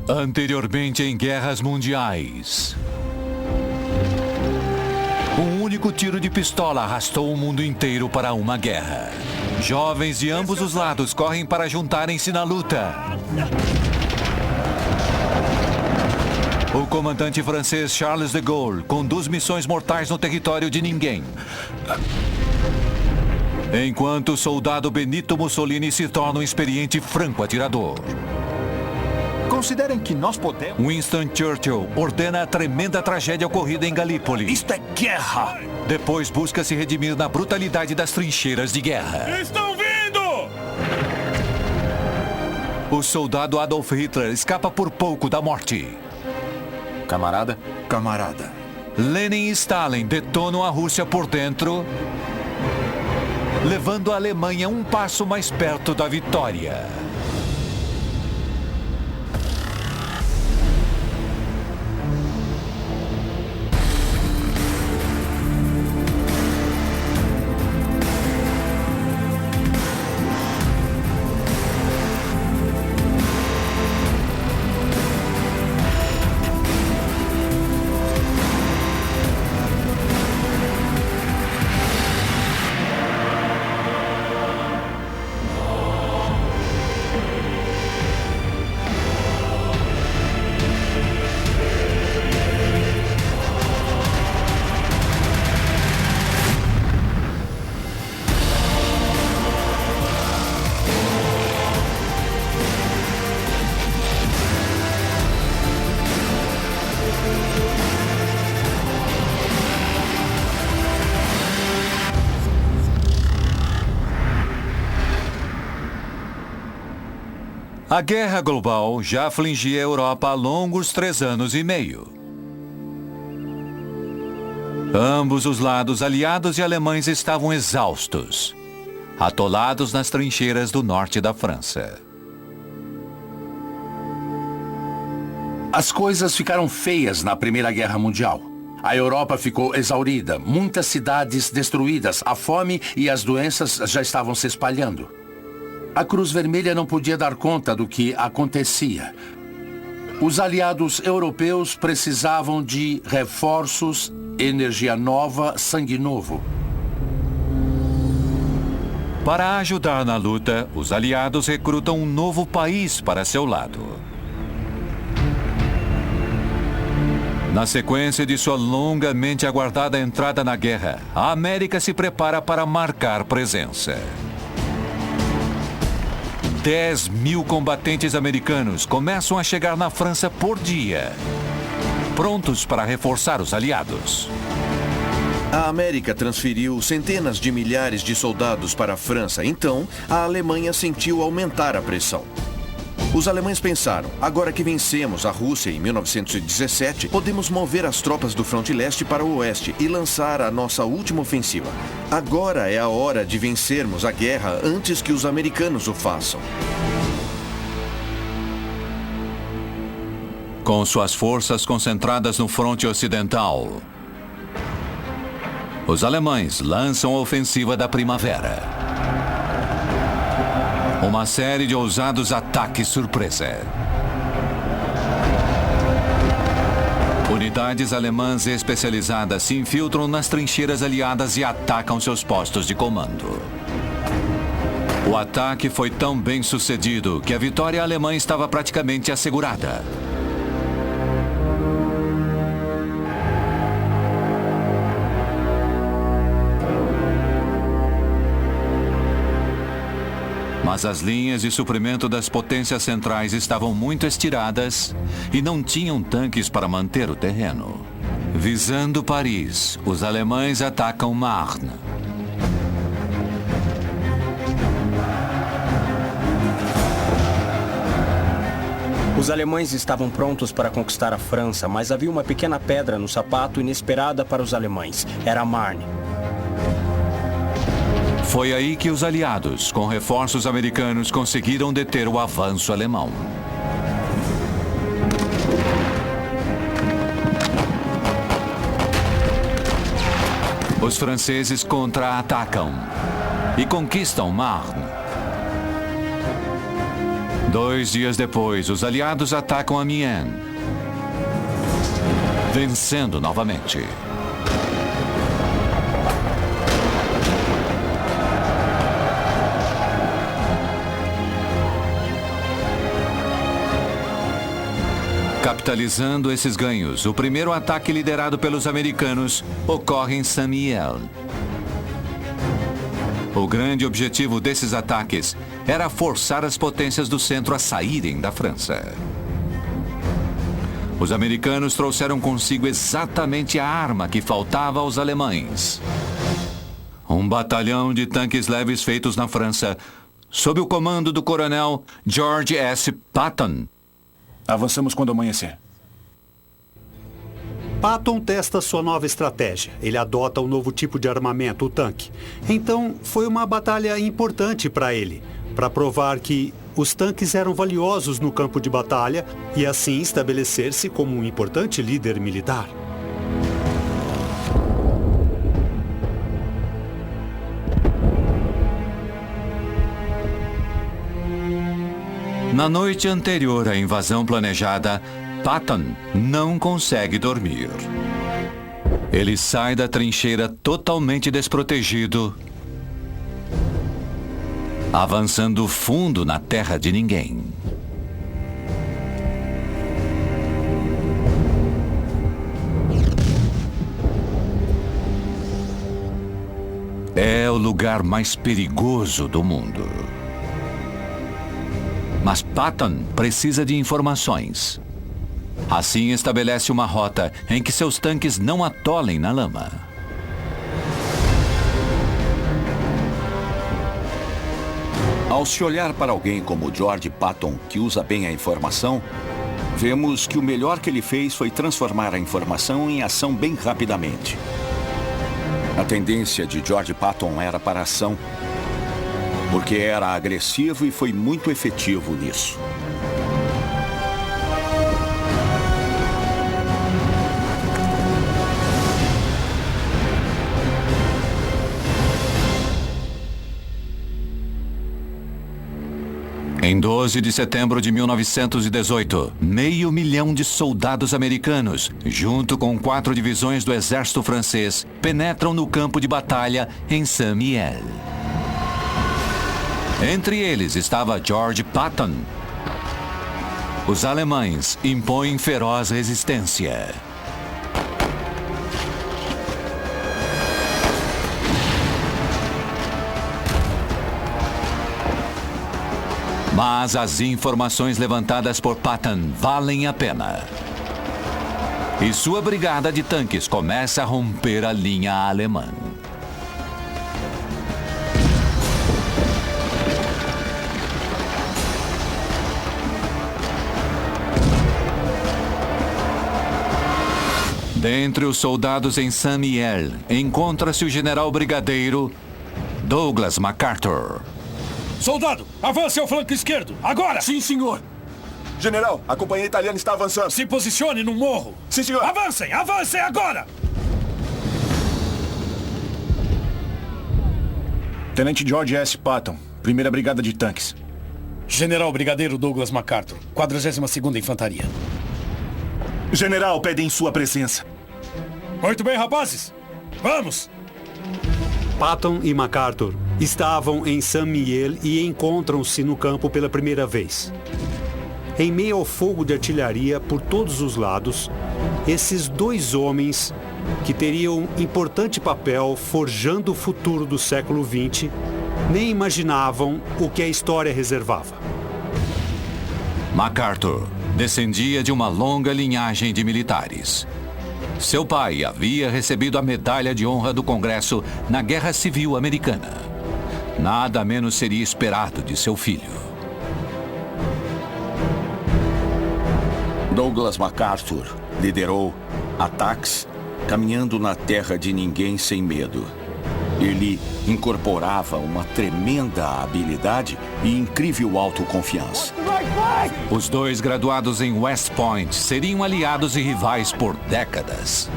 Anteriormente em guerras mundiais. Um único tiro de pistola arrastou o mundo inteiro para uma guerra. Jovens de ambos os lados correm para juntarem-se na luta. O comandante francês Charles de Gaulle conduz missões mortais no território de ninguém. Enquanto o soldado Benito Mussolini se torna um experiente franco-atirador. Considerem que nós podemos... Winston Churchill ordena a tremenda tragédia ocorrida em Galípoli. Isto é guerra! Depois busca se redimir na brutalidade das trincheiras de guerra. Estão vindo! O soldado Adolf Hitler escapa por pouco da morte. Camarada? Camarada. Lenin e Stalin detonam a Rússia por dentro, levando a Alemanha um passo mais perto da vitória. A guerra global já afligia a Europa há longos 3 anos e meio. Ambos os lados, aliados e alemães, estavam exaustos, atolados nas trincheiras do norte da França. As coisas ficaram feias na Primeira Guerra Mundial. A Europa ficou exaurida, muitas cidades destruídas, a fome e as doenças já estavam se espalhando. A Cruz Vermelha não podia dar conta do que acontecia. Os aliados europeus precisavam de reforços, energia nova, sangue novo. Para ajudar na luta, os aliados recrutam um novo país para seu lado. Na sequência de sua longamente aguardada entrada na guerra, a América se prepara para marcar presença. 10.000 combatentes americanos começam a chegar na França por dia, prontos para reforçar os aliados. A América transferiu centenas de milhares de soldados para a França, então a Alemanha sentiu aumentar a pressão. Os alemães pensaram, agora que vencemos a Rússia em 1917, podemos mover as tropas do fronte leste para o oeste e lançar a nossa última ofensiva. Agora é a hora de vencermos a guerra antes que os americanos o façam. Com suas forças concentradas no fronte ocidental, os alemães lançam a ofensiva da primavera. Uma série de ousados ataques surpresa. Unidades alemãs especializadas se infiltram nas trincheiras aliadas e atacam seus postos de comando. O ataque foi tão bem sucedido que a vitória alemã estava praticamente assegurada. Mas as linhas de suprimento das potências centrais estavam muito estiradas e não tinham tanques para manter o terreno. Visando Paris, os alemães atacam Marne. Os alemães estavam prontos para conquistar a França, mas havia uma pequena pedra no sapato inesperada para os alemães. Era Marne. Foi aí que os aliados, com reforços americanos, conseguiram deter o avanço alemão. Os franceses contra-atacam e conquistam Marne. 2 dias depois, os aliados atacam Amiens, vencendo novamente. Capitalizando esses ganhos, o primeiro ataque liderado pelos americanos ocorre em Saint-Mihiel. O grande objetivo desses ataques era forçar as potências do centro a saírem da França. Os americanos trouxeram consigo exatamente a arma que faltava aos alemães. Um batalhão de tanques leves feitos na França, sob o comando do coronel George S. Patton. Avançamos quando amanhecer. Patton testa sua nova estratégia. Ele adota um novo tipo de armamento, o tanque. Então, foi uma batalha importante para ele, para provar que os tanques eram valiosos no campo de batalha e assim estabelecer-se como um importante líder militar. Na noite anterior à invasão planejada, Patton não consegue dormir. Ele sai da trincheira totalmente desprotegido, avançando fundo na terra de ninguém. É o lugar mais perigoso do mundo. Mas Patton precisa de informações. Assim estabelece uma rota em que seus tanques não atolem na lama. Ao se olhar para alguém como George Patton, que usa bem a informação, vemos que o melhor que ele fez foi transformar a informação em ação bem rapidamente. A tendência de George Patton era para a ação, porque era agressivo e foi muito efetivo nisso. Em 12 de setembro de 1918, 500 mil de soldados americanos, junto com 4 divisões do exército francês, penetram no campo de batalha em Saint-Mihiel. Entre eles estava George Patton. Os alemães impõem feroz resistência. Mas as informações levantadas por Patton valem a pena. E sua brigada de tanques começa a romper a linha alemã. Dentre os soldados em Saint-Mihiel, encontra-se o general brigadeiro Douglas MacArthur. Soldado, avance ao flanco esquerdo, agora! Sim, senhor. General, a companhia italiana está avançando. Se posicione no morro. Sim, senhor. Avancem, avancem agora! Tenente George S. Patton, 1ª Brigada de Tanques. General Brigadeiro Douglas MacArthur, 42ª Infantaria. General, pedem sua presença. Muito bem, rapazes. Vamos! Patton e MacArthur estavam em Saint-Mihiel e encontram-se no campo pela primeira vez. Em meio ao fogo de artilharia por todos os lados, esses dois homens, que teriam importante papel forjando o futuro do século XX, nem imaginavam o que a história reservava. MacArthur descendia de uma longa linhagem de militares. Seu pai havia recebido a Medalha de Honra do Congresso na Guerra Civil Americana. Nada menos seria esperado de seu filho. Douglas MacArthur liderou ataques caminhando na terra de ninguém sem medo. Ele incorporava uma tremenda habilidade e incrível autoconfiança. Os dois graduados em West Point seriam aliados e rivais por décadas.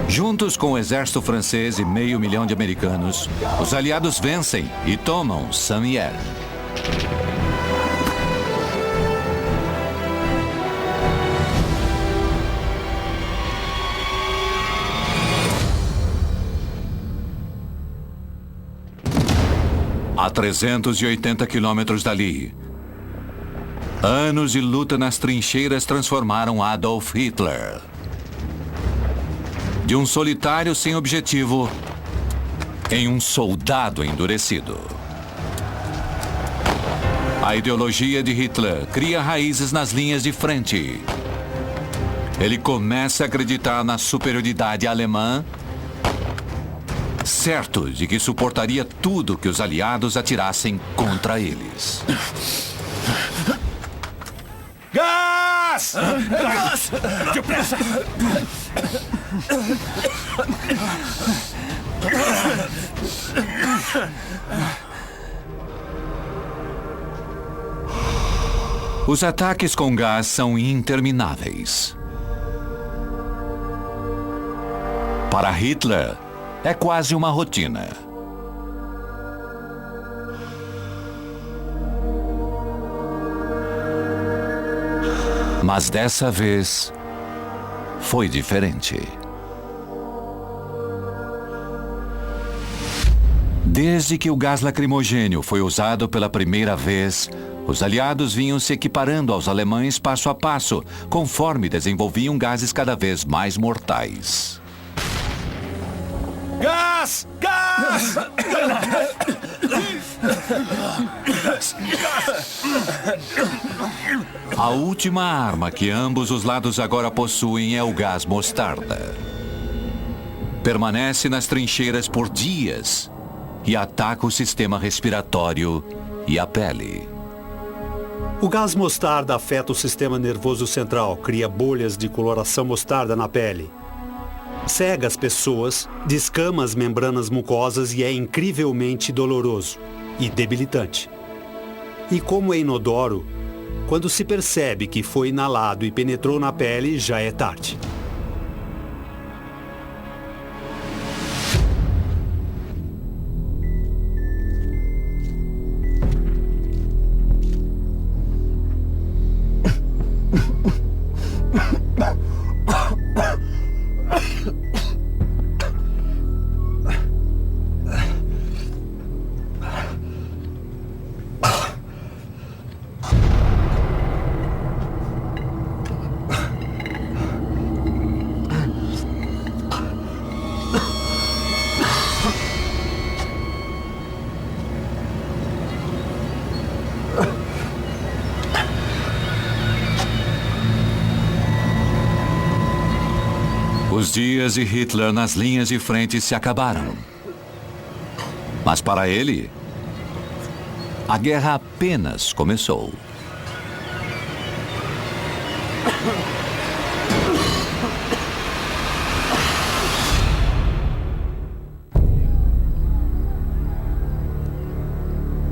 Juntos com o exército francês e 500 mil de americanos, os aliados vencem e tomam Saint-Mihiel. 380 quilômetros dali. Anos de luta nas trincheiras transformaram Adolf Hitler de um solitário sem objetivo em um soldado endurecido. A ideologia de Hitler cria raízes nas linhas de frente. Ele começa a acreditar na superioridade alemã, certo de que suportaria tudo que os aliados atirassem contra eles. Gás! Gás! Depressa! Os ataques com gás são intermináveis. Para Hitler, é quase uma rotina. Mas dessa vez, foi diferente. Desde que o gás lacrimogênio foi usado pela primeira vez, os aliados vinham se equiparando aos alemães passo a passo, conforme desenvolviam gases cada vez mais mortais. Gás! Gás! A última arma que ambos os lados agora possuem é o gás mostarda. Permanece nas trincheiras por dias e ataca o sistema respiratório e a pele. O gás mostarda afeta o sistema nervoso central, cria bolhas de coloração mostarda na pele. Cega as pessoas, descama as membranas mucosas e é incrivelmente doloroso e debilitante. E como é inodoro, quando se percebe que foi inalado e penetrou na pele, já é tarde. Os dias de Hitler nas linhas de frente se acabaram. Mas para ele, a guerra apenas começou.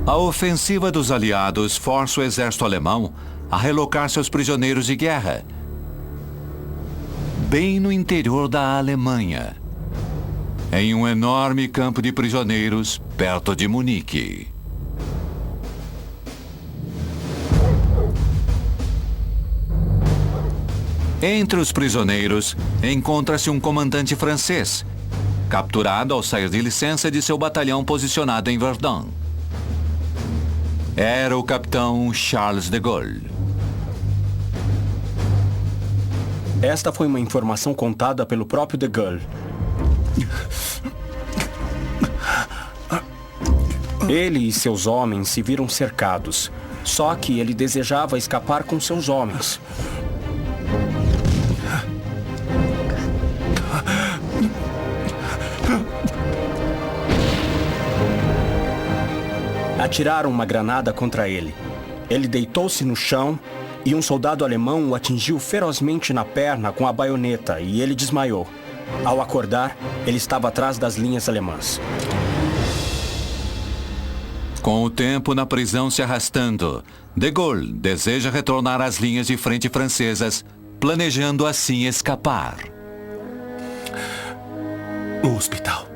A ofensiva dos aliados força o exército alemão a relocar seus prisioneiros de guerra bem no interior da Alemanha, em um enorme campo de prisioneiros perto de Munique. Entre os prisioneiros encontra-se um comandante francês, capturado ao sair de licença de seu batalhão posicionado em Verdun. Era o capitão Charles de Gaulle. Esta foi uma informação contada pelo próprio de Gaulle. Ele e seus homens se viram cercados, só que ele desejava escapar com seus homens. Atiraram uma granada contra ele. Ele deitou-se no chão e um soldado alemão o atingiu ferozmente na perna com a baioneta e ele desmaiou. Ao acordar, ele estava atrás das linhas alemãs. Com o tempo na prisão se arrastando, de Gaulle deseja retornar às linhas de frente francesas, planejando assim escapar. O hospital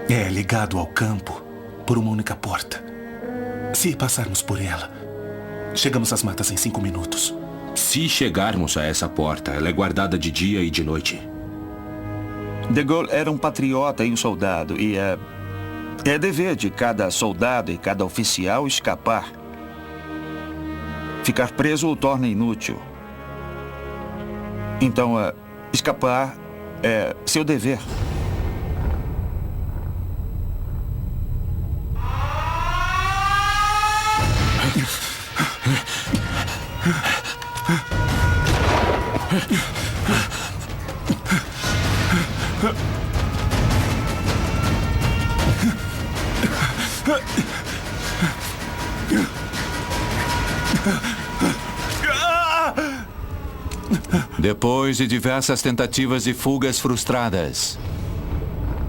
é ligado ao campo por uma única porta. Se passarmos por ela, chegamos às matas em 5 minutos. Se chegarmos a essa porta, ela é guardada de dia e de noite. De Gaulle era um patriota e um soldado, e É dever de cada soldado e cada oficial escapar. Ficar preso o torna inútil. Então, escapar é seu dever. Depois de diversas tentativas de fugas frustradas,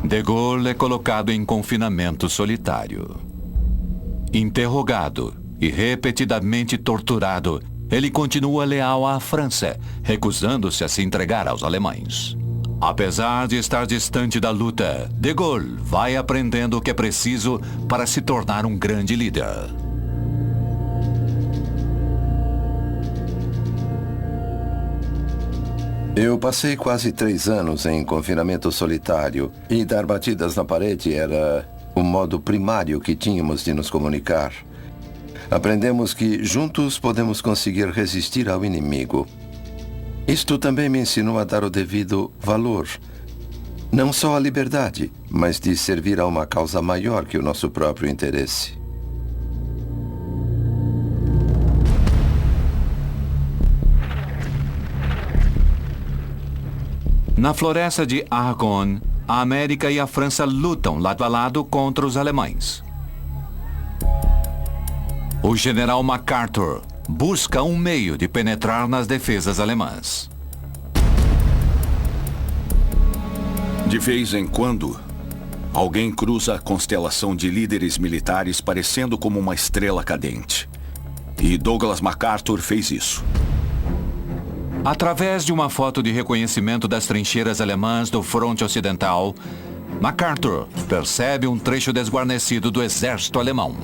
De Gaulle é colocado em confinamento solitário. Interrogado e repetidamente torturado, ele continua leal à França, recusando-se a se entregar aos alemães. Apesar de estar distante da luta, De Gaulle vai aprendendo o que é preciso para se tornar um grande líder. Eu passei quase 3 anos em confinamento solitário e dar batidas na parede era o modo primário que tínhamos de nos comunicar. Aprendemos que juntos podemos conseguir resistir ao inimigo. Isto também me ensinou a dar o devido valor. Não só à liberdade, mas de servir a uma causa maior que o nosso próprio interesse. Na floresta de Argonne, a América e a França lutam lado a lado contra os alemães. O general MacArthur busca um meio de penetrar nas defesas alemãs. De vez em quando, alguém cruza a constelação de líderes militares parecendo como uma estrela cadente. E Douglas MacArthur fez isso. Através de uma foto de reconhecimento das trincheiras alemãs do fronte ocidental, MacArthur percebe um trecho desguarnecido do exército alemão.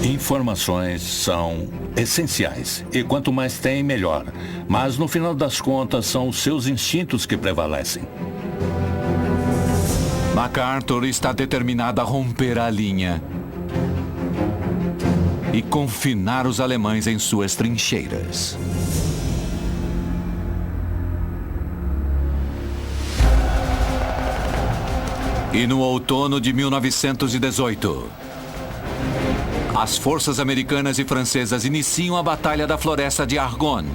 Informações são essenciais e quanto mais tem, melhor. Mas no final das contas, são os seus instintos que prevalecem. MacArthur está determinado a romper a linha e confinar os alemães em suas trincheiras. E no outono de 1918, as forças americanas e francesas iniciam a Batalha da Floresta de Argonne.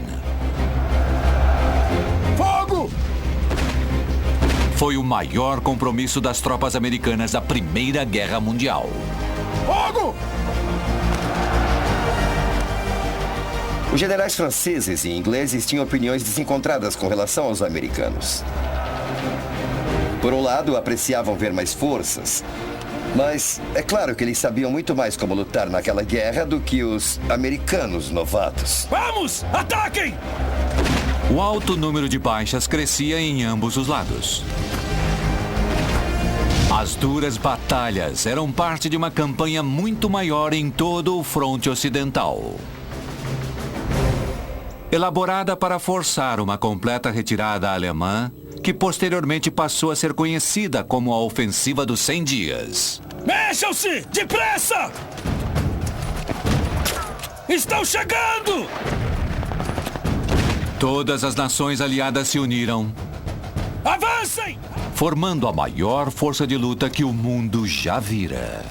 Fogo! Foi o maior compromisso das tropas americanas da Primeira Guerra Mundial. Fogo! Os generais franceses e ingleses tinham opiniões desencontradas com relação aos americanos. Por um lado, apreciavam ver mais forças, mas é claro que eles sabiam muito mais como lutar naquela guerra do que os americanos novatos. Vamos! Ataquem! O alto número de baixas crescia em ambos os lados. As duras batalhas eram parte de uma campanha muito maior em todo o fronte ocidental. Elaborada para forçar uma completa retirada alemã, que posteriormente passou a ser conhecida como a Ofensiva dos 100 Dias. Mexam-se! Depressa! Estão chegando! Todas as nações aliadas se uniram, Avancem! formando a maior força de luta que o mundo já vira.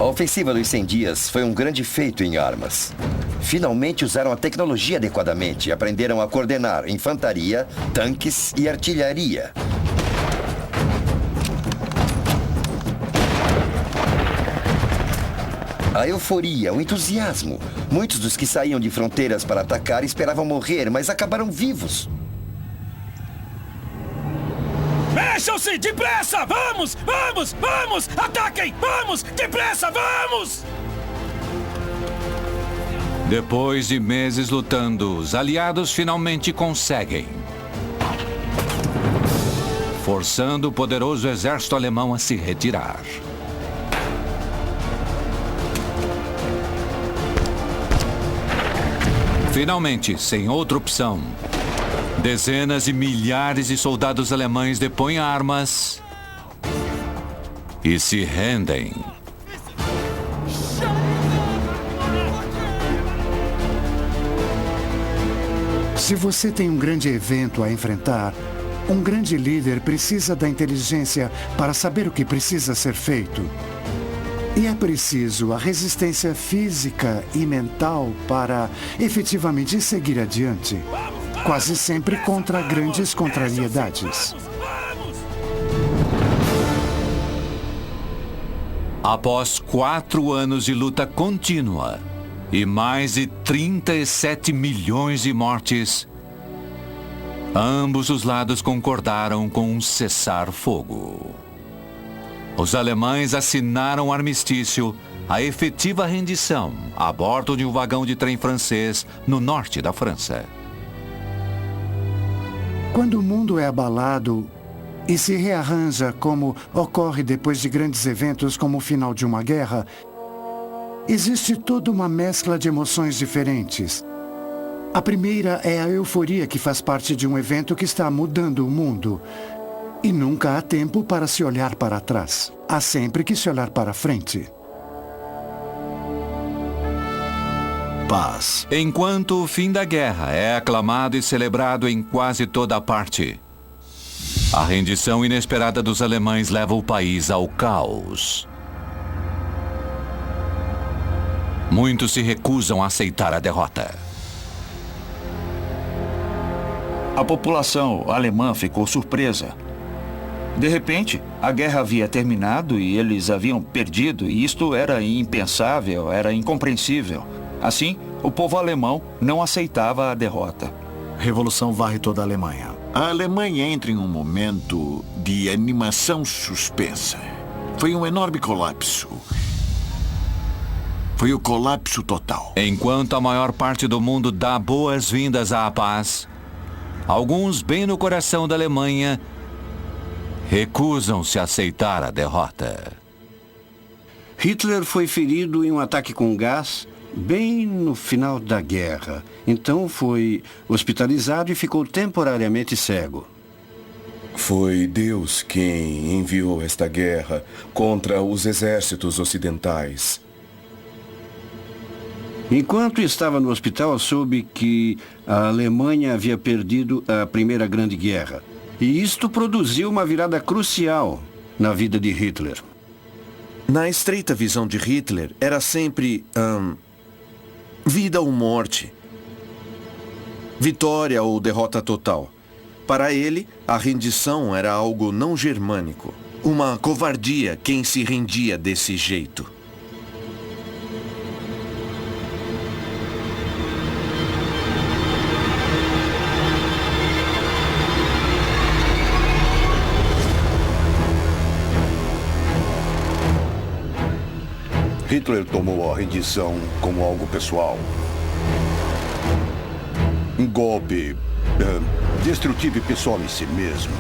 A Ofensiva dos 100 Dias foi um grande feito em armas. Finalmente usaram a tecnologia adequadamente e aprenderam a coordenar infantaria, tanques e artilharia. A euforia, o entusiasmo. Muitos dos que saíam de fronteiras para atacar esperavam morrer, mas acabaram vivos. Mexam-se! Depressa! Vamos! Vamos! Vamos! Ataquem! Vamos! Depressa! Vamos! Depois de meses lutando, os aliados finalmente conseguem, forçando o poderoso exército alemão a se retirar. Finalmente, sem outra opção, dezenas de milhares de soldados alemães depõem armas e se rendem. Se você tem um grande evento a enfrentar, um grande líder precisa da inteligência para saber o que precisa ser feito. E é preciso a resistência física e mental para efetivamente seguir adiante, quase sempre contra grandes contrariedades. Após 4 anos de luta contínua e mais de 37 milhões de mortes, ambos os lados concordaram com um cessar-fogo. Os alemães assinaram um armistício, a efetiva rendição a bordo de um vagão de trem francês no norte da França. Quando o mundo é abalado e se rearranja como ocorre depois de grandes eventos como o final de uma guerra, existe toda uma mescla de emoções diferentes. A primeira é a euforia que faz parte de um evento que está mudando o mundo. E nunca há tempo para se olhar para trás. Há sempre que se olhar para frente. Paz. Enquanto o fim da guerra é aclamado e celebrado em quase toda parte, a rendição inesperada dos alemães leva o país ao caos. Muitos se recusam a aceitar a derrota. A população alemã ficou surpresa. De repente, a guerra havia terminado e eles haviam perdido, e isto era impensável, era incompreensível. Assim, o povo alemão não aceitava a derrota. Revolução varre toda a Alemanha. A Alemanha entra em um momento de animação suspensa. Foi um enorme colapso. Foi o colapso total. Enquanto a maior parte do mundo dá boas-vindas à paz, alguns, bem no coração da Alemanha, recusam-se a aceitar a derrota. Hitler foi ferido em um ataque com gás bem no final da guerra. Então foi hospitalizado e ficou temporariamente cego. Foi Deus quem enviou esta guerra contra os exércitos ocidentais. Enquanto estava no hospital, soube que a Alemanha havia perdido a Primeira Grande Guerra. E isto produziu uma virada crucial na vida de Hitler. Na estreita visão de Hitler, era sempre vida ou morte. Vitória ou derrota total. Para ele, a rendição era algo não germânico. Uma covardia quem se rendia desse jeito. Hitler tomou a rendição como algo pessoal. Um golpe destrutivo e pessoal em si mesmo.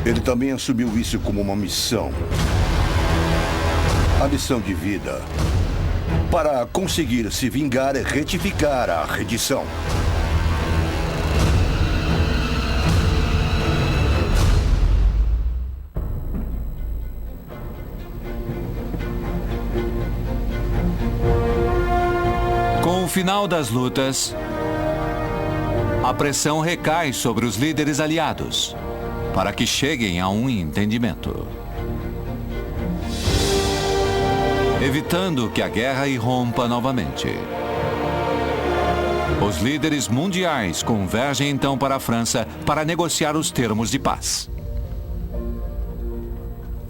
Ele também assumiu isso como uma missão. A missão de vida. Para conseguir se vingar e retificar a rendição. Com o final das lutas, a pressão recai sobre os líderes aliados para que cheguem a um entendimento, evitando que a guerra irrompa novamente. Os líderes mundiais convergem então para a França para negociar os termos de paz.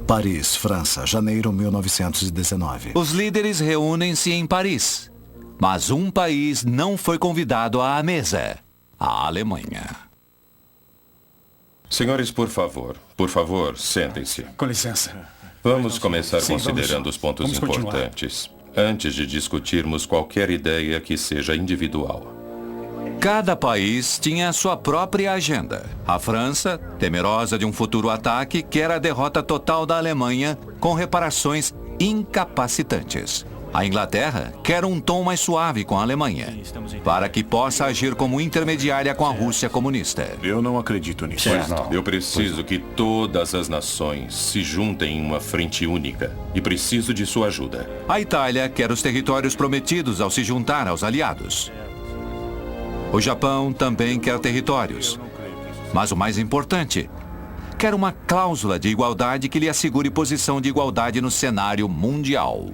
Paris, França, janeiro de 1919. Os líderes reúnem-se em Paris, mas um país não foi convidado à mesa: a Alemanha. Senhores, por favor, sentem-se. Com licença. Vamos começar considerando os pontos importantes, antes de discutirmos qualquer ideia que seja individual. Cada país tinha a sua própria agenda. A França, temerosa de um futuro ataque, quer a derrota total da Alemanha com reparações incapacitantes. A Inglaterra quer um tom mais suave com a Alemanha, para que possa agir como intermediária com a Rússia comunista. Eu não acredito nisso. Pois não. Eu preciso que todas as nações se juntem em uma frente única e preciso de sua ajuda. A Itália quer os territórios prometidos ao se juntar aos aliados. O Japão também quer territórios. Mas o mais importante, quer uma cláusula de igualdade que lhe assegure posição de igualdade no cenário mundial.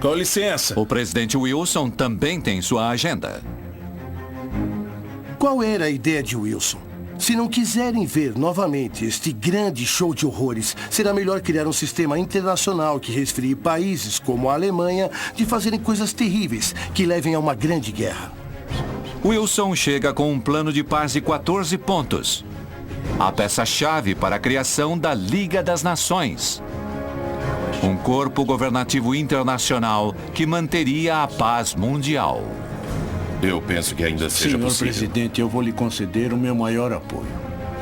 Com licença. O presidente Wilson também tem sua agenda. Qual era a ideia de Wilson? Se não quiserem ver novamente este grande show de horrores, será melhor criar um sistema internacional que resfrie países como a Alemanha de fazerem coisas terríveis que levem a uma grande guerra. Wilson chega com um plano de paz de 14 pontos. A peça-chave para a criação da Liga das Nações. Um corpo governativo internacional que manteria a paz mundial. Eu penso que ainda seja possível. Senhor presidente, eu vou lhe conceder o meu maior apoio.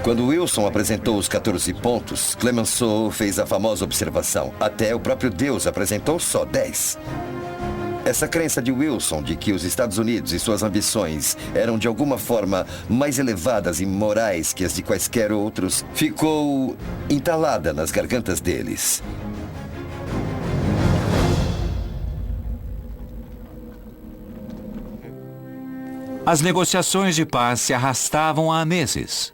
Quando Wilson apresentou os 14 pontos, Clemenceau fez a famosa observação. Até o próprio Deus apresentou só 10. Essa crença de Wilson de que os Estados Unidos e suas ambições eram de alguma forma mais elevadas e morais que as de quaisquer outros, ficou entalada nas gargantas deles. As negociações de paz se arrastavam há meses.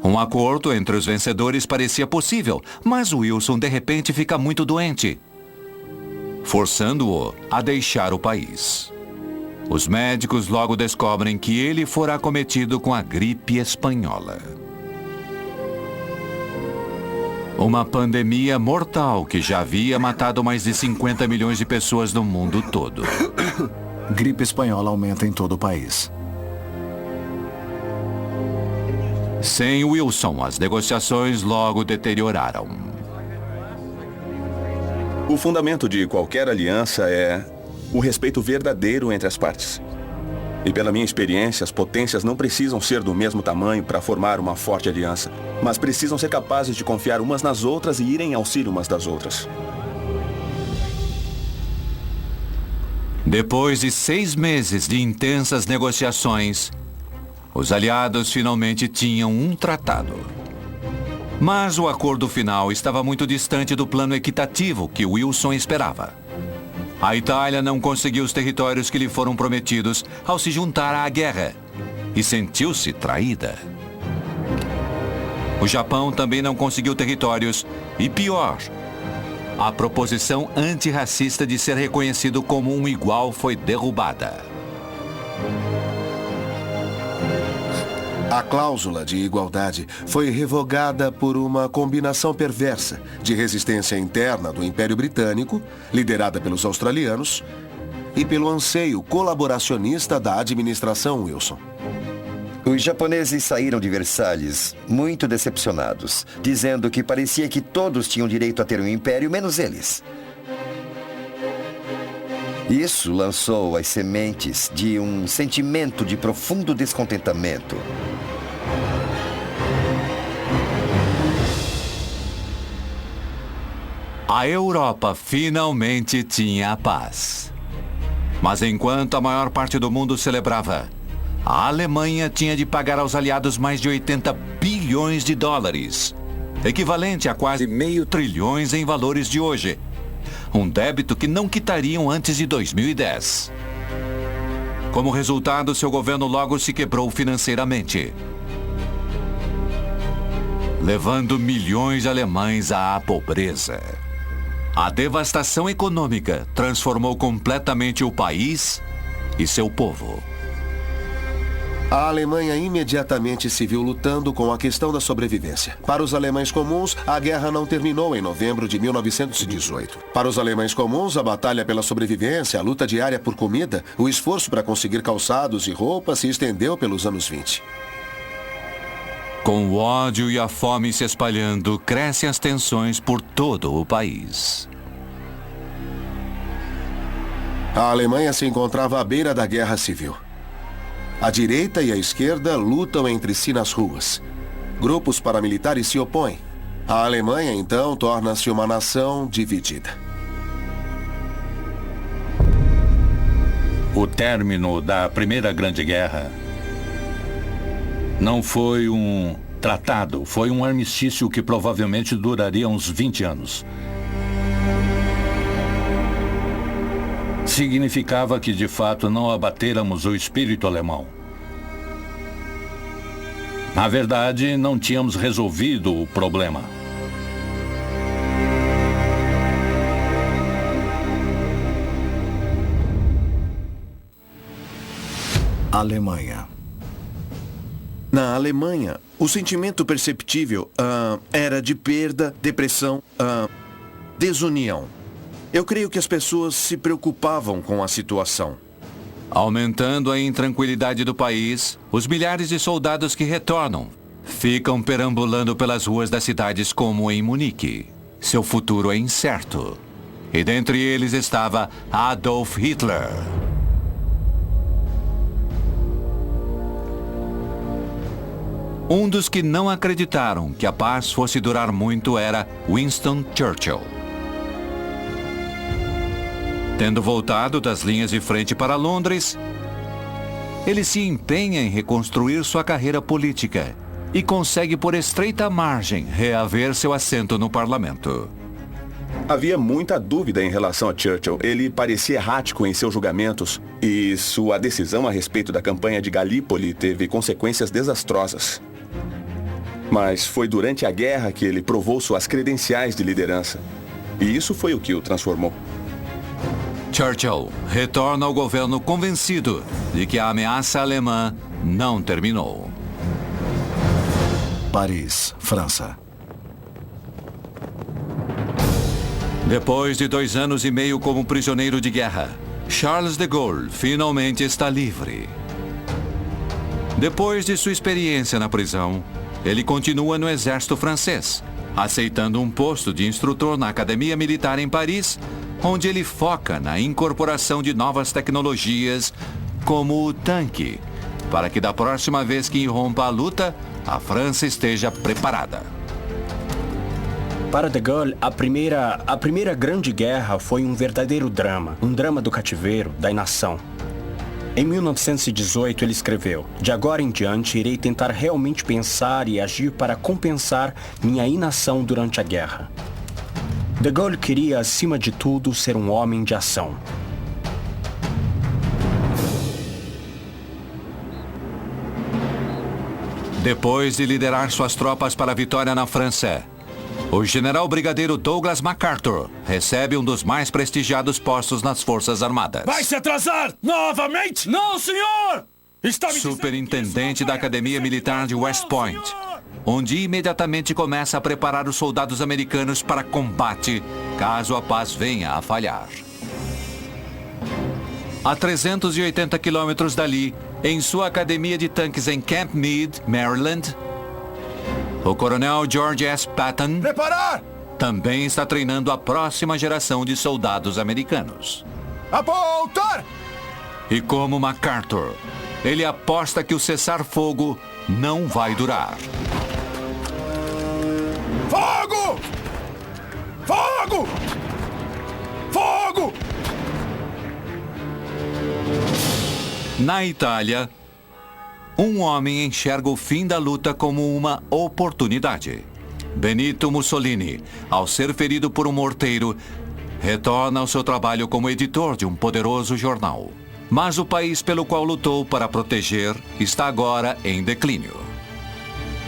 Um acordo entre os vencedores parecia possível, mas Wilson de repente fica muito doente, forçando-o a deixar o país. Os médicos logo descobrem que ele fora acometido com a gripe espanhola. Uma pandemia mortal que já havia matado mais de 50 milhões de pessoas no mundo todo. Gripe espanhola aumenta em todo o país. Sem Wilson, as negociações logo deterioraram. O fundamento de qualquer aliança é o respeito verdadeiro entre as partes. E pela minha experiência, as potências não precisam ser do mesmo tamanho para formar uma forte aliança, mas precisam ser capazes de confiar umas nas outras e ir em auxílio umas das outras. Depois de 6 meses de intensas negociações, os aliados finalmente tinham um tratado. Mas o acordo final estava muito distante do plano equitativo que Wilson esperava. A Itália não conseguiu os territórios que lhe foram prometidos ao se juntar à guerra e sentiu-se traída. O Japão também não conseguiu territórios e, pior, a proposição antirracista de ser reconhecido como um igual foi derrubada. A cláusula de igualdade foi revogada por uma combinação perversa de resistência interna do Império Britânico, liderada pelos australianos, e pelo anseio colaboracionista da administração Wilson. Os japoneses saíram de Versalhes muito decepcionados, dizendo que parecia que todos tinham direito a ter um império, menos eles. Isso lançou as sementes de um sentimento de profundo descontentamento. A Europa finalmente tinha a paz. Mas enquanto a maior parte do mundo celebrava, a Alemanha tinha de pagar aos aliados mais de 80 bilhões de dólares, equivalente a quase meio trilhão em valores de hoje. Um débito que não quitariam antes de 2010. Como resultado, seu governo logo se quebrou financeiramente, levando milhões de alemães à pobreza. A devastação econômica transformou completamente o país e seu povo. A Alemanha imediatamente se viu lutando com a questão da sobrevivência. Para os alemães comuns, a guerra não terminou em novembro de 1918. Para os alemães comuns, a batalha pela sobrevivência, a luta diária por comida, o esforço para conseguir calçados e roupas se estendeu pelos anos 20. Com o ódio e a fome se espalhando, crescem as tensões por todo o país. A Alemanha se encontrava à beira da guerra civil. A direita e a esquerda lutam entre si nas ruas. Grupos paramilitares se opõem. A Alemanha, então, torna-se uma nação dividida. O término da Primeira Grande Guerra não foi um tratado, foi um armistício que provavelmente duraria uns 20 anos. Significava que, de fato, não abatêramos o espírito alemão. Na verdade, não tínhamos resolvido o problema. Alemanha. Na Alemanha, o sentimento perceptível era de perda, depressão, desunião. Eu creio que as pessoas se preocupavam com a situação. Aumentando a intranquilidade do país, os milhares de soldados que retornam ficam perambulando pelas ruas das cidades como em Munique. Seu futuro é incerto. E dentre eles estava Adolf Hitler. Um dos que não acreditaram que a paz fosse durar muito era Winston Churchill. Tendo voltado das linhas de frente para Londres, ele se empenha em reconstruir sua carreira política e consegue por estreita margem reaver seu assento no parlamento. Havia muita dúvida em relação a Churchill. Ele parecia errático em seus julgamentos e sua decisão a respeito da campanha de Galípoli teve consequências desastrosas. Mas foi durante a guerra que ele provou suas credenciais de liderança. E isso foi o que o transformou. Churchill retorna ao governo convencido de que a ameaça alemã não terminou. Paris, França. Depois de 2 anos e meio como prisioneiro de guerra, Charles de Gaulle finalmente está livre. Depois de sua experiência na prisão, ele continua no exército francês, aceitando um posto de instrutor na Academia Militar em Paris, onde ele foca na incorporação de novas tecnologias, como o tanque, para que da próxima vez que irrompa a luta, a França esteja preparada. Para de Gaulle, a primeira grande guerra foi um verdadeiro drama, um drama do cativeiro, da inação. Em 1918, ele escreveu: "De agora em diante, irei tentar realmente pensar e agir para compensar minha inação durante a guerra." De Gaulle queria, acima de tudo, ser um homem de ação. Depois de liderar suas tropas para a vitória na França, o general brigadeiro Douglas MacArthur recebe um dos mais prestigiados postos nas Forças Armadas. Vai se atrasar novamente? Não, senhor! Superintendente da Academia Militar de West Point, onde imediatamente começa a preparar os soldados americanos para combate, caso a paz venha a falhar. A 380 quilômetros dali, em sua academia de tanques em Camp Meade, Maryland, o coronel George S. Patton também está treinando a próxima geração de soldados americanos. Apontar! E como MacArthur, ele aposta que o cessar-fogo não vai durar. Fogo! Fogo! Fogo! Na Itália, um homem enxerga o fim da luta como uma oportunidade. Benito Mussolini, ao ser ferido por um morteiro, retorna ao seu trabalho como editor de um poderoso jornal. Mas o país pelo qual lutou para proteger está agora em declínio.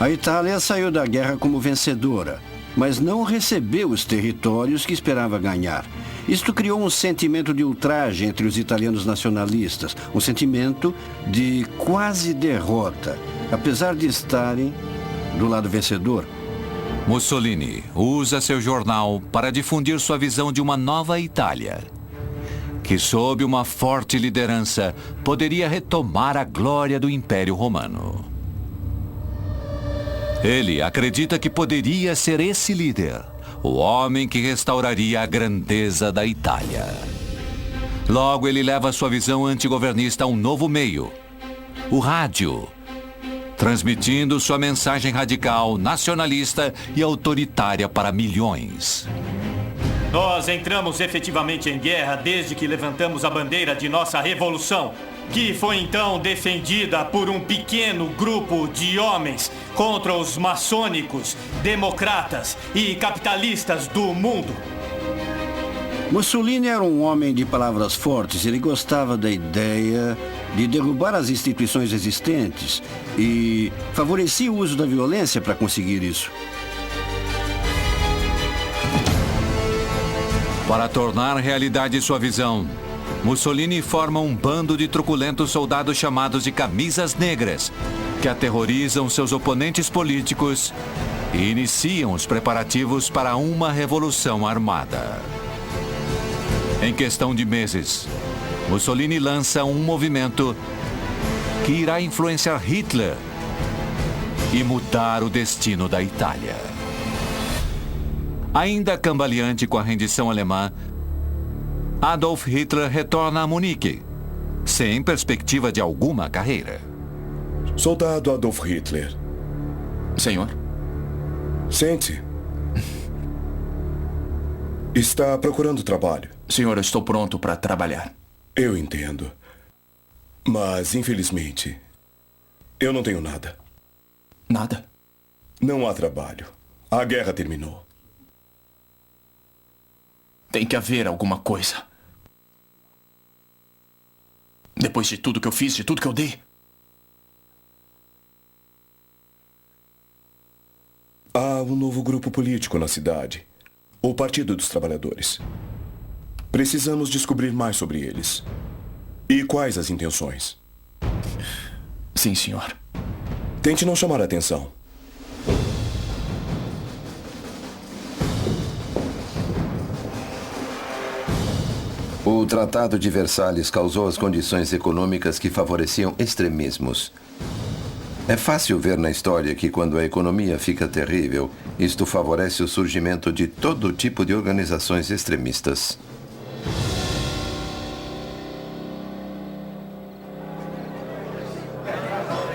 A Itália saiu da guerra como vencedora, mas não recebeu os territórios que esperava ganhar. Isto criou um sentimento de ultraje entre os italianos nacionalistas, um sentimento de quase derrota, apesar de estarem do lado vencedor. Mussolini usa seu jornal para difundir sua visão de uma nova Itália, que sob uma forte liderança poderia retomar a glória do Império Romano. Ele acredita que poderia ser esse líder, o homem que restauraria a grandeza da Itália. Logo, ele leva sua visão antigovernista a um novo meio, o rádio, transmitindo sua mensagem radical, nacionalista e autoritária para milhões. Nós entramos efetivamente em guerra desde que levantamos a bandeira de nossa revolução, que foi então defendida por um pequeno grupo de homens contra os maçônicos, democratas e capitalistas do mundo. Mussolini era um homem de palavras fortes. Ele gostava da ideia de derrubar as instituições existentes e favorecia o uso da violência para conseguir isso. Para tornar realidade sua visão, Mussolini forma um bando de truculentos soldados chamados de Camisas Negras, que aterrorizam seus oponentes políticos e iniciam os preparativos para uma revolução armada. Em questão de meses, Mussolini lança um movimento que irá influenciar Hitler e mudar o destino da Itália. Ainda cambaleante com a rendição alemã, Adolf Hitler retorna a Munique, sem perspectiva de alguma carreira. Soldado Adolf Hitler. Senhor? Sente-se. Está procurando trabalho. Senhor, eu estou pronto para trabalhar. Eu entendo. Mas, infelizmente, eu não tenho nada. Nada? Não há trabalho. A guerra terminou. Tem que haver alguma coisa. Depois de tudo que eu fiz, de tudo que eu dei. Há um novo grupo político na cidade. O Partido dos Trabalhadores. Precisamos descobrir mais sobre eles. E quais as intenções? Sim, senhor. Tente não chamar a atenção. O Tratado de Versalhes causou as condições econômicas que favoreciam extremismos. É fácil ver na história que quando a economia fica terrível, isto favorece o surgimento de todo tipo de organizações extremistas.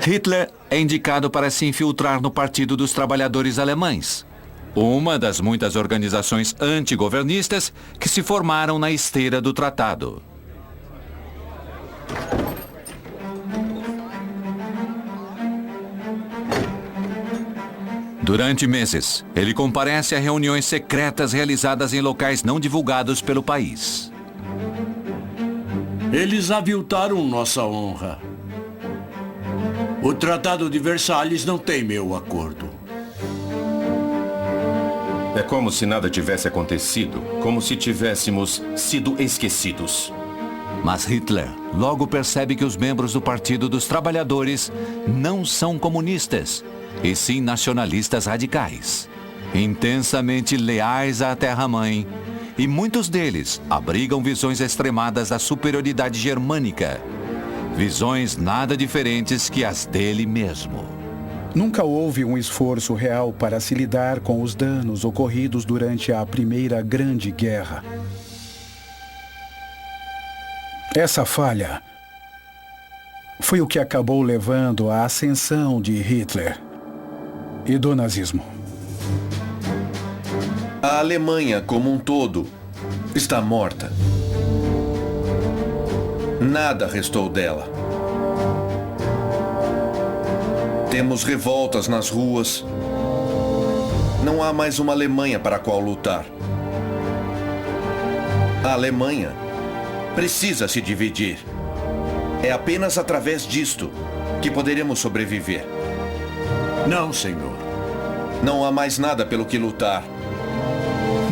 Hitler é indicado para se infiltrar no Partido dos Trabalhadores Alemães, uma das muitas organizações antigovernistas que se formaram na esteira do tratado. Durante meses, ele comparece a reuniões secretas realizadas em locais não divulgados pelo país. Eles aviltaram nossa honra. O Tratado de Versalhes não tem meu acordo. É como se nada tivesse acontecido, como se tivéssemos sido esquecidos. Mas Hitler logo percebe que os membros do Partido dos Trabalhadores não são comunistas, e sim nacionalistas radicais, intensamente leais à terra-mãe, e muitos deles abrigam visões extremadas da superioridade germânica, visões nada diferentes que as dele mesmo. Nunca houve um esforço real para se lidar com os danos ocorridos durante a Primeira Grande Guerra. Essa falha foi o que acabou levando à ascensão de Hitler e do nazismo. A Alemanha, como um todo, está morta. Nada restou dela. Temos revoltas nas ruas. Não há mais uma Alemanha para a qual lutar. A Alemanha precisa se dividir. É apenas através disto que poderemos sobreviver. Não, senhor. Não há mais nada pelo que lutar.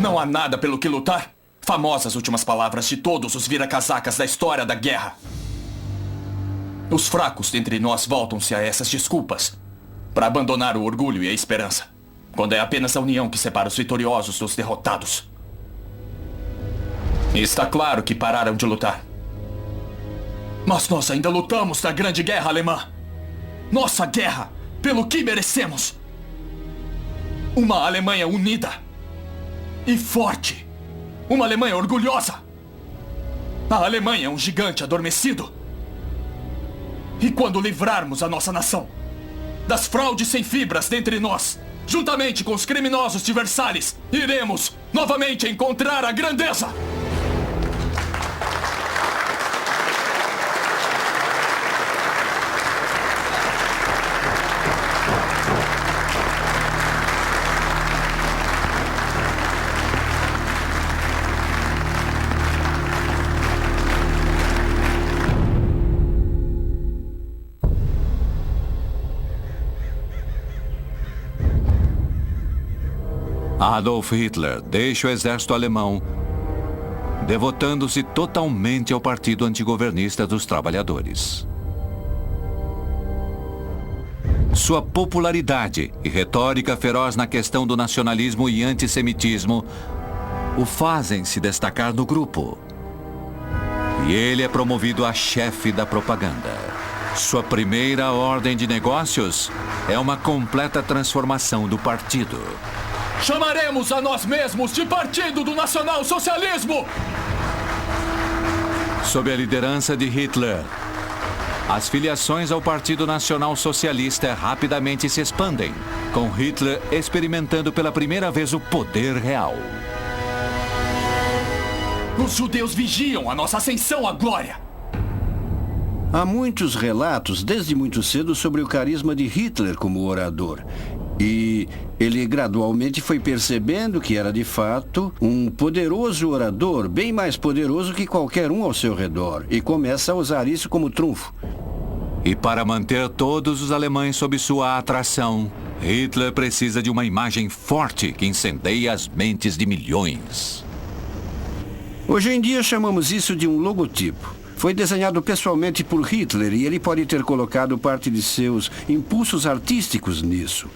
Não há nada pelo que lutar? Famosas últimas palavras de todos os vira-casacas da história da guerra. Os fracos dentre nós voltam-se a essas desculpas para abandonar o orgulho e a esperança, quando é apenas a união que separa os vitoriosos dos derrotados. E está claro que pararam de lutar. Mas nós ainda lutamos na Grande Guerra Alemã. Nossa guerra pelo que merecemos. Uma Alemanha unida e forte. Uma Alemanha orgulhosa. A Alemanha é um gigante adormecido. E quando livrarmos a nossa nação das fraudes sem fibras dentre nós, juntamente com os criminosos de Versalhes, iremos novamente encontrar a grandeza! Adolf Hitler deixa o exército alemão, devotando-se totalmente ao Partido Antigovernista dos Trabalhadores. Sua popularidade e retórica feroz na questão do nacionalismo e antissemitismo o fazem se destacar no grupo. E ele é promovido a chefe da propaganda. Sua primeira ordem de negócios é uma completa transformação do partido. Chamaremos a nós mesmos de Partido do Nacional Socialismo! Sob a liderança de Hitler, as filiações ao Partido Nacional Socialista rapidamente se expandem, com Hitler experimentando pela primeira vez o poder real. Os judeus vigiam a nossa ascensão à glória. Há muitos relatos, desde muito cedo, sobre o carisma de Hitler como orador. E ele gradualmente foi percebendo que era, de fato, um poderoso orador, bem mais poderoso que qualquer um ao seu redor, e começa a usar isso como trunfo. E para manter todos os alemães sob sua atração, Hitler precisa de uma imagem forte que incendeie as mentes de milhões. Hoje em dia chamamos isso de um logotipo. Foi desenhado pessoalmente por Hitler e ele pode ter colocado parte de seus impulsos artísticos nisso.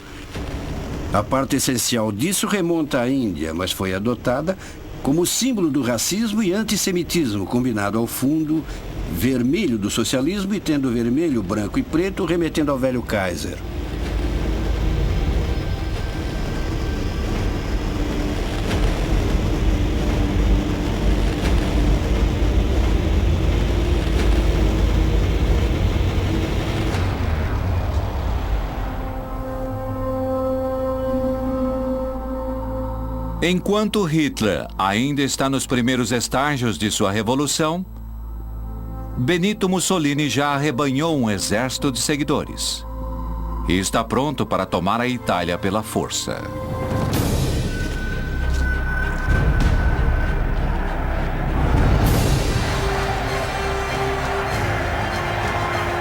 A parte essencial disso remonta à Índia, mas foi adotada como símbolo do racismo e antissemitismo, combinado ao fundo vermelho do socialismo e tendo vermelho, branco e preto, remetendo ao velho Kaiser. Enquanto Hitler ainda está nos primeiros estágios de sua revolução, Benito Mussolini já arrebanhou um exército de seguidores e está pronto para tomar a Itália pela força.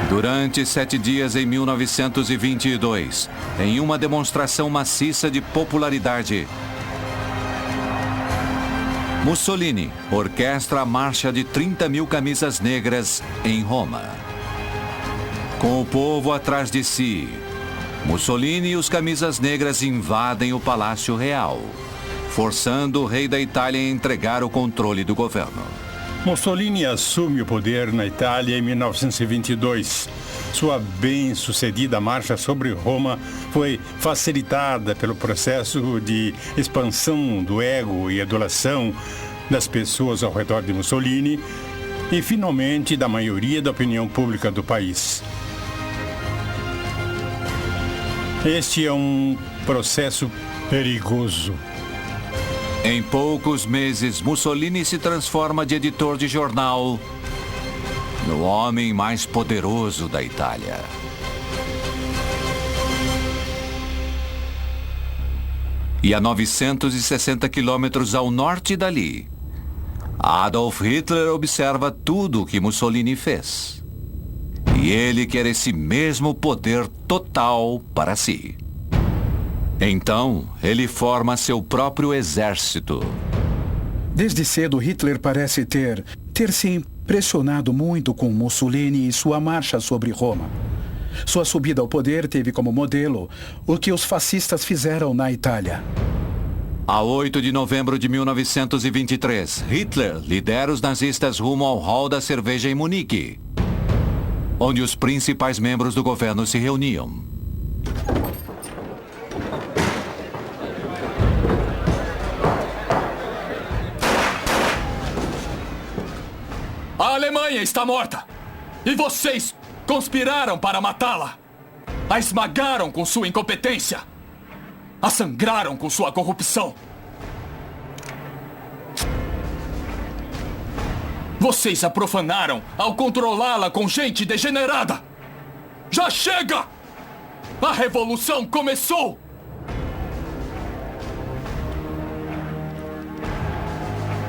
Durante 7 dias em 1922, em uma demonstração maciça de popularidade, Mussolini orquestra a marcha de 30 mil camisas negras em Roma. Com o povo atrás de si, Mussolini e os camisas negras invadem o Palácio Real, forçando o rei da Itália a entregar o controle do governo. Mussolini assume o poder na Itália em 1922. Sua bem-sucedida marcha sobre Roma foi facilitada pelo processo de expansão do ego e adulação das pessoas ao redor de Mussolini e, finalmente, da maioria da opinião pública do país. Este é um processo perigoso. Em poucos meses, Mussolini se transforma de editor de jornal no homem mais poderoso da Itália. E a 960 quilômetros ao norte dali, Adolf Hitler observa tudo o que Mussolini fez. E ele quer esse mesmo poder total para si. Então, ele forma seu próprio exército. Desde cedo, Hitler parece ter se impressionado muito com Mussolini e sua marcha sobre Roma. Sua subida ao poder teve como modelo o que os fascistas fizeram na Itália. A 8 de novembro de 1923, Hitler lidera os nazistas rumo ao Hall da Cerveja em Munique, onde os principais membros do governo se reuniam. A Alemanha está morta! E vocês conspiraram para matá-la! A esmagaram com sua incompetência! A sangraram com sua corrupção. Vocês a profanaram ao controlá-la com gente degenerada. Já chega! A revolução começou!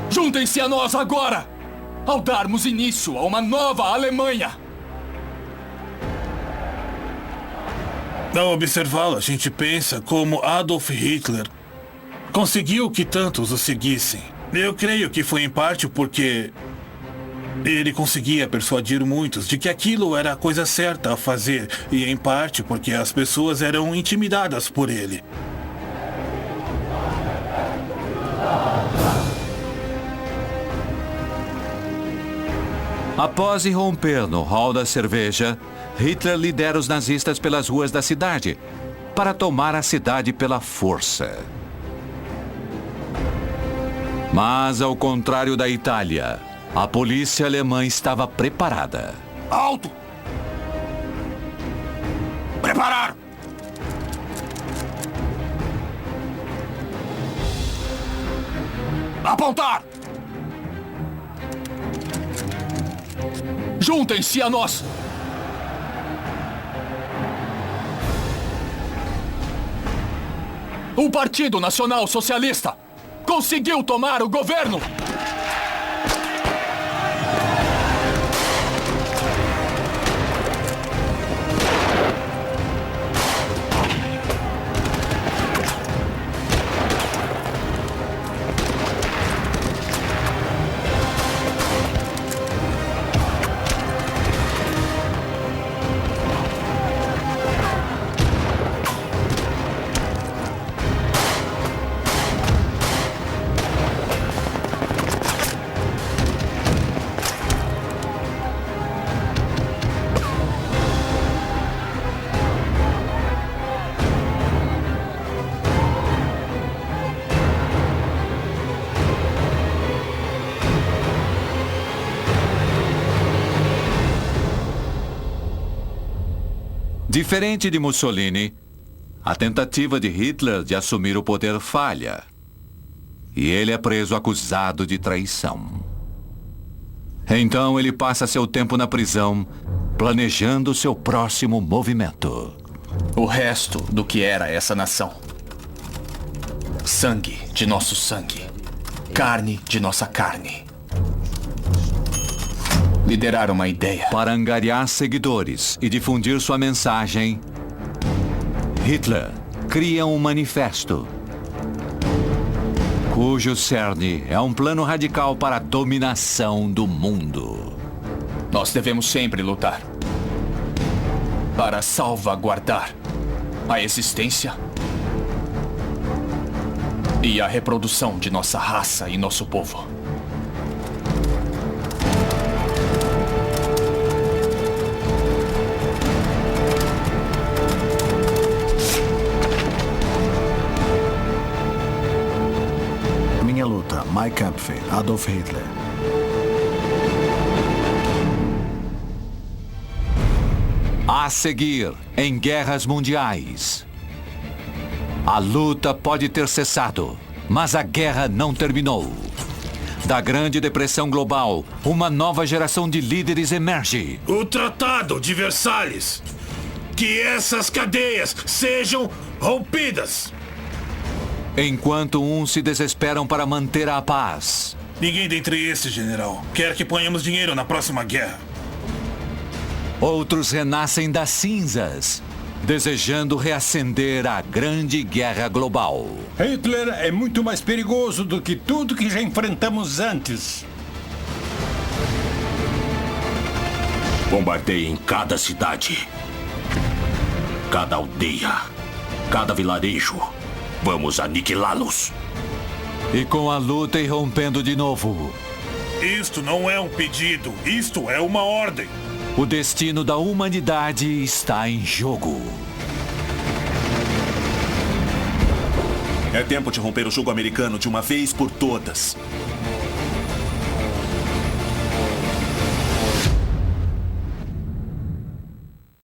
Juntem-se a nós agora, ao darmos início a uma nova Alemanha. Ao observá-lo, a gente pensa como Adolf Hitler conseguiu que tantos o seguissem. Eu creio que foi em parte porque ele conseguia persuadir muitos de que aquilo era a coisa certa a fazer, e em parte porque as pessoas eram intimidadas por ele. Após irromper no hall da cerveja, Hitler lidera os nazistas pelas ruas da cidade para tomar a cidade pela força. Mas, ao contrário da Itália, a polícia alemã estava preparada. Alto! Preparar! Apontar! Juntem-se a nós! O Partido Nacional Socialista conseguiu tomar o governo! Diferente de Mussolini, a tentativa de Hitler de assumir o poder falha. E ele é preso acusado de traição. Então ele passa seu tempo na prisão, planejando seu próximo movimento. O resto do que era essa nação. Sangue de nosso sangue. Carne de nossa carne. Liderar uma ideia. Para angariar seguidores e difundir sua mensagem, Hitler cria um manifesto, cujo cerne é um plano radical para a dominação do mundo. Nós devemos sempre lutar para salvaguardar a existência e a reprodução de nossa raça e nosso povo. Mein Kampf, Adolf Hitler. A seguir, em guerras mundiais. A luta pode ter cessado, mas a guerra não terminou. Da Grande Depressão Global, uma nova geração de líderes emerge. O Tratado de Versalhes. Que essas cadeias sejam rompidas. Enquanto uns se desesperam para manter a paz. Ninguém dentre esses, general, quer que ponhamos dinheiro na próxima guerra. Outros renascem das cinzas, desejando reacender a Grande Guerra Global. Hitler é muito mais perigoso do que tudo que já enfrentamos antes. Bombardeiem cada cidade, cada aldeia, cada vilarejo. Vamos aniquilá-los. E com a luta irrompendo de novo. Isto não é um pedido, isto é uma ordem. O destino da humanidade está em jogo. É tempo de romper o jogo americano de uma vez por todas.